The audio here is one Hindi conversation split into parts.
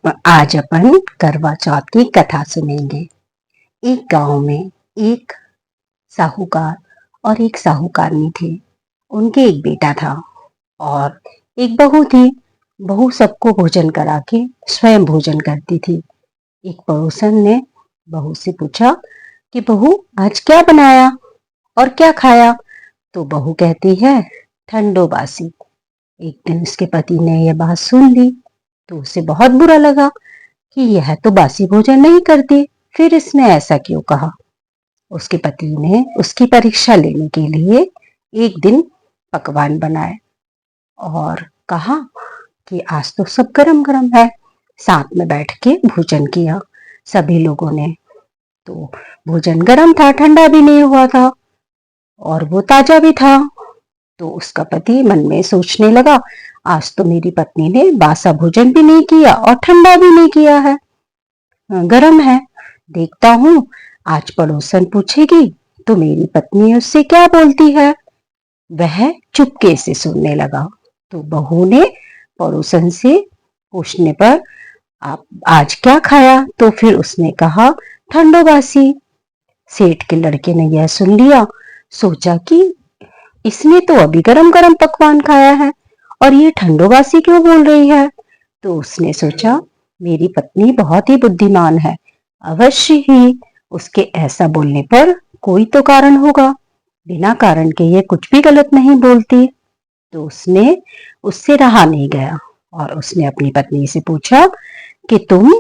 आज अपन करवा चौथ की कथा सुनेंगे। एक गांव में एक साहूकार और एक साहूकारनी थे। उनके एक बेटा था और एक बहू थी। बहू सबको भोजन करा के स्वयं भोजन करती थी। एक पड़ोसन ने बहू से पूछा कि बहू आज क्या बनाया और क्या खाया? तो बहू कहती है ठंडो बासी। एक दिन उसके पति ने यह बात सुन ली तो उसे बहुत बुरा लगा कि यह तो बासी भोजन नहीं करती, फिर इसने ऐसा क्यों कहा। उसके पति ने उसकी परीक्षा लेने के लिए एक दिन पकवान बनाए और कहा कि आज तो सब गरम गरम है। साथ में बैठ के भोजन किया सभी लोगों ने। तो भोजन गरम था, ठंडा भी नहीं हुआ था और वो ताजा भी था। तो उसका पति मन में सोचने लगा, आज तो मेरी पत्नी ने बासा भोजन भी नहीं किया और ठंडा भी नहीं किया है, गरम है। देखता हूँ आज पड़ोसन पूछेगी तो मेरी पत्नी उससे क्या बोलती है। वह चुपके से सुनने लगा। तो बहू ने पड़ोसन से पूछने पर आप आज क्या खाया? तो फिर उसने कहा ठंडो बासी। सेठ के लड़के ने यह सुन लिया, सोचा कि इसने तो अभी गरम गरम पकवान खाया है और ये ठंडो बासी क्यों बोल रही है। तो उसने सोचा मेरी पत्नी बहुत ही बुद्धिमान है, अवश्य ही उसके ऐसा बोलने पर कोई तो कारण होगा, बिना कारण के ये कुछ भी गलत नहीं बोलती। तो उसने उससे रहा नहीं गया और उसने अपनी पत्नी से पूछा कि तुम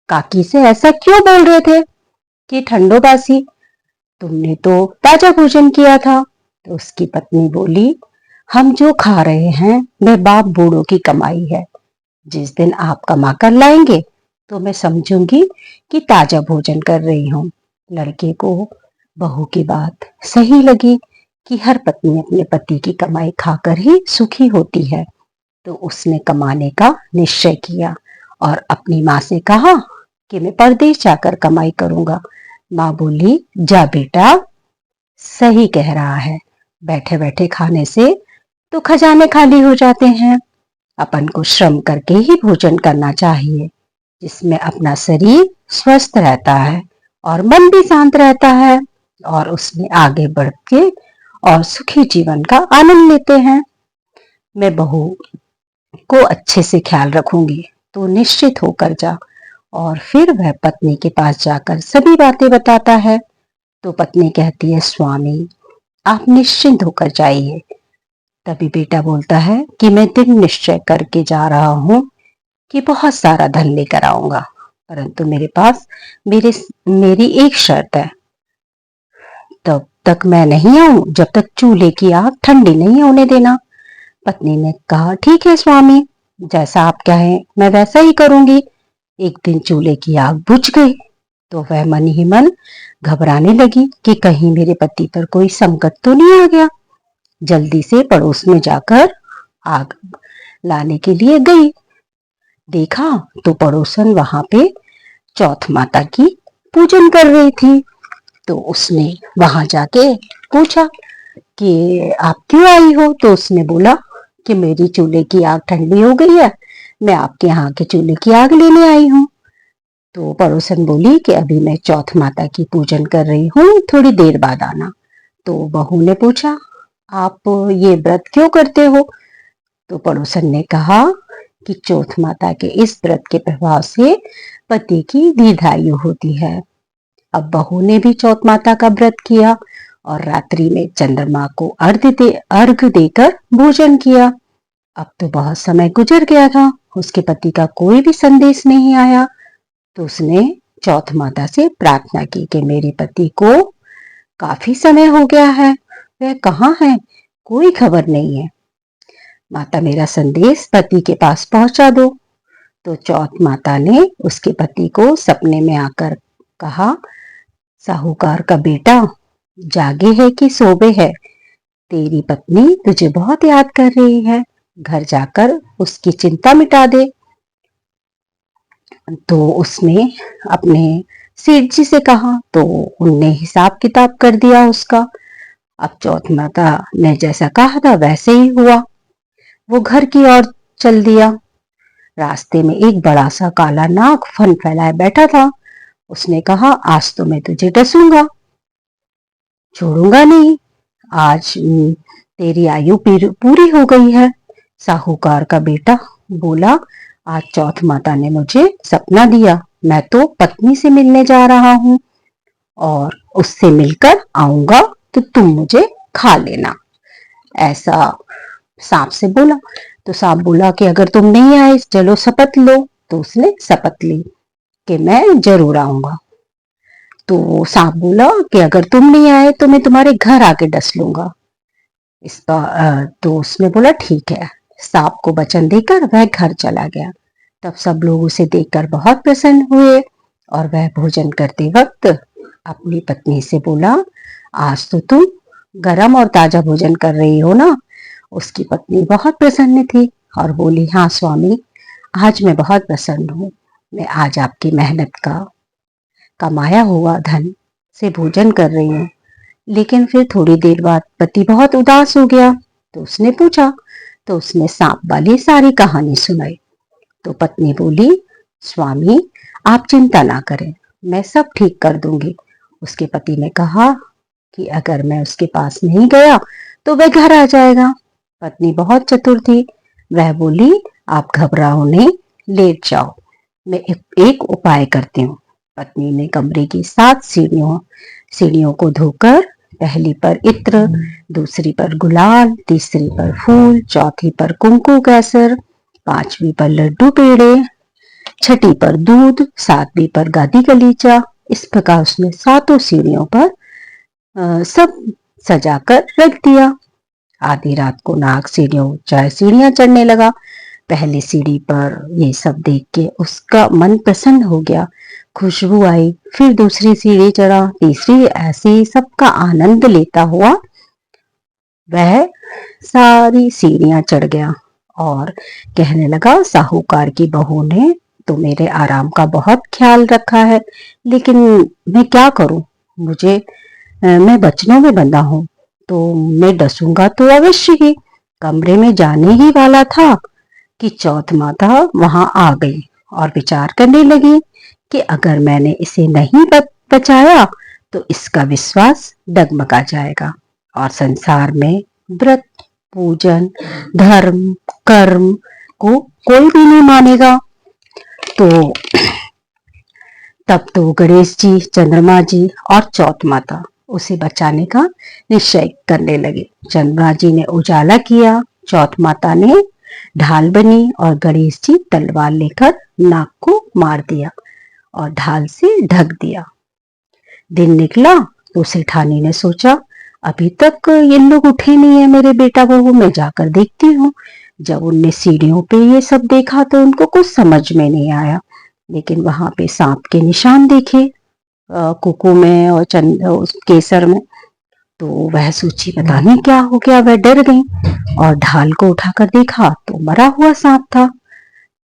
काकी से ऐसा क्यों बोल रहे थे कि ठंडो बासी, तुमने तो ताजा भोजन किया था। तो उसकी पत्नी बोली, हम जो खा रहे हैं वह बाप बूढ़ों की कमाई है। जिस दिन आप कमा कर लाएंगे तो मैं समझूंगी कि ताजा भोजन कर रही हूँ। लड़के को बहू की बात सही लगी कि हर पत्नी अपने पति की कमाई खाकर ही सुखी होती है। तो उसने कमाने का निश्चय किया और अपनी माँ से कहा कि मैं परदेश जाकर कमाई करूंगा। माँ बोली, जा बेटा, सही कह रहा है, बैठे बैठे खाने से तो खजाने खाली हो जाते हैं। अपन को श्रम करके ही भोजन करना चाहिए, जिसमें अपना शरीर स्वस्थ रहता है और मन भी शांत रहता है और उसमें आगे बढ़ के और सुखी जीवन का आनंद लेते हैं। मैं बहू को अच्छे से ख्याल रखूंगी, तो निश्चित होकर जा। और फिर वह पत्नी के पास जाकर सभी बातें बताता है। तो पत्नी कहती है, स्वामी आप निश्चिंत होकर जाइए। तभी बेटा बोलता है कि मैं दिन निश्चय करके जा रहा हूँ कि बहुत सारा धन लेकर आऊंगा, परंतु मेरे पास मेरी एक शर्त है, तब तक मैं नहीं आऊं जब तक चूल्हे की आग ठंडी नहीं होने देना। पत्नी ने कहा, ठीक है स्वामी, जैसा आप कहें मैं वैसा ही करूंगी। एक दिन चूल्हे की आग बुझ गई तो वह मन ही मन घबराने लगी कि कहीं मेरे पति पर कोई संकट तो नहीं आ गया। जल्दी से पड़ोस में जाकर आग लाने के लिए गई। देखा तो पड़ोसन वहां पे चौथ माता की पूजन कर रही थी। तो उसने वहां जाके पूछा कि आप क्यों आई हो? तो उसने बोला कि मेरी चूल्हे की आग ठंडी हो गई है, मैं आपके यहाँ के चूल्हे की आग लेने आई हूँ। तो पड़ोसन बोली कि अभी मैं चौथ माता की पूजन कर रही हूँ, थोड़ी देर बाद आना। तो बहू ने पूछा, आप ये व्रत क्यों करते हो? तो पड़ोसन ने कहा कि चौथ माता के इस व्रत के प्रभाव से पति की दीर्घायु होती है। अब बहू ने भी चौथ माता का व्रत किया और रात्रि में चंद्रमा को अर्घ देकर भोजन किया। अब तो बहुत समय गुजर गया था, उसके पति का कोई भी संदेश नहीं आया। तो उसने चौथ माता से प्रार्थना की कि मेरे पति को काफी समय हो गया है, वह कहाँ है, कोई खबर नहीं है, माता मेरा संदेश पति के पास पहुंचा दो। तो चौथ माता ने उसके पति को सपने में आकर कहा, साहूकार का बेटा जागे है कि सोबे है, तेरी पत्नी तुझे बहुत याद कर रही है, घर जाकर उसकी चिंता मिटा दे। तो उसने अपने सेठ जी से कहा, तो उनने हिसाब किताब कर दिया उसका। अब चौथ माता ने जैसा कहा था वैसे ही हुआ। वो घर की ओर चल दिया। रास्ते में एक बड़ा सा काला नाग फन फैलाए बैठा था। उसने कहा, आज तो मैं तुझे डसूंगा, छोड़ूंगा नहीं। आज तेरी आयु पूरी हो गई है। साहूकार का बेटा बोला, आज चौथ माता ने मुझे सपना दिया, मैं तो पत्नी से मिलने जा रहा हूँ और उससे मिलकर आऊंगा तो तुम मुझे खा लेना। ऐसा सांप से बोला। तो सांप बोला कि अगर तुम नहीं आए, चलो शपथ लो। तो उसने शपथ ली कि मैं जरूर आऊंगा। तो सांप बोला कि अगर तुम नहीं आए तो मैं तुम्हारे घर आके डस लूंगा। तो उसने बोला ठीक है। सांप को वचन देकर वह घर चला गया। तब सब लोग उसे देखकर बहुत प्रसन्न हुए और वह भोजन करते वक्त अपनी पत्नी से बोला, आज तो तुम गरम और ताजा भोजन कर रही हो ना। उसकी पत्नी बहुत प्रसन्न थी और बोली, हाँ स्वामी, आज मैं बहुत प्रसन्न हूँ। मैं आज आपकी मेहनत का कमाया हुआ धन से भोजन कर रही हूँ। लेकिन फिर थोड़ी देर बाद पति बहुत उदास हो गया। तो उसने पूछा, तो उसने सांप वाली सारी कहानी सुनाई। तो पत्नी बोली, स्वामी आप चिंता ना करें, मैं सब ठीक कर दूंगी। उसके पति ने कहा कि अगर मैं उसके पास नहीं गया तो वह घर आ जाएगा। पत्नी बहुत चतुर थी। वह बोली, आप घबराओ नहीं, लेट जाओ, मैं एक उपाय करती हूँ। पत्नी ने कमरे की 7 सीढ़ियों को धोकर पहली पर इत्र, दूसरी पर गुलाल, तीसरी पर फूल, चौथी पर कुंकू कैसर, पांचवी पर लड्डू पेड़े, छठी पर दूध, सातवीं पर गादी गलीचा। इस प्रकार उसने 7 सीढ़ियों पर सब सजाकर रख दिया। आधी रात को नाग सीढ़ियां चढ़ने लगा। पहली सीढ़ी पर ये सब देख के उसका मन प्रसन्न हो गया, खुशबू आई। फिर दूसरी सीढ़ी चढ़ा, तीसरी, ऐसी सबका आनंद लेता हुआ वह सारी सीढ़ियां चढ़ गया और कहने लगा, साहूकार की बहू ने तो मेरे आराम का बहुत ख्याल रखा है, लेकिन मैं क्या करूं, मैं वचनों में बंधा हूं, तो मैं डसूंगा तो अवश्य ही। कमरे में जाने ही वाला था कि चौथ माता वहां आ गई और विचार करने लगी कि अगर मैंने इसे नहीं बचाया तो इसका विश्वास डगमगा जाएगा और संसार में व्रत, पूजन, धर्म, कर्म को कोई भी नहीं मानेगा। तो तब तो गणेश जी, चंद्रमा जी और चौथ माता उसे बचाने का निश्चय करने लगे। चंद्रमा जी ने उजाला किया, चौथ माता ने ढाल बनी और गणेश जी तलवार लेकर नाग को मार दिया और ढाल से ढक दिया। दिन निकला तो सेठानी ने सोचा, अभी तक ये लोग उठे नहीं है, मेरे बेटा बहू, मैं जाकर देखती हूँ। जब उनने सीढ़ियों पे ये सब देखा तो उनको कुछ समझ में नहीं आया, लेकिन वहां पे सांप के निशान देखे कुकू में और केसर में। तो वह सोची, पता नहीं क्या हो गया। वह डर गई और ढाल को उठाकर देखा तो मरा हुआ सांप था।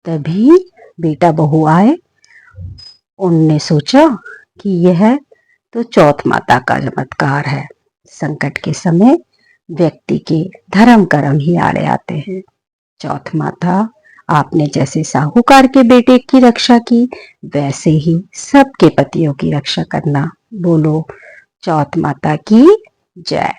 तभी बेटा बहू आए। उनने सोचा कि यह तो चौथ माता का चमत्कार है। संकट के समय व्यक्ति के धर्म कर्म ही आड़े आते हैं। चौथ माता, आपने जैसे साहूकार के बेटे की रक्षा की, वैसे ही सबके पतियों की रक्षा करना। बोलो चौथ माता की जय।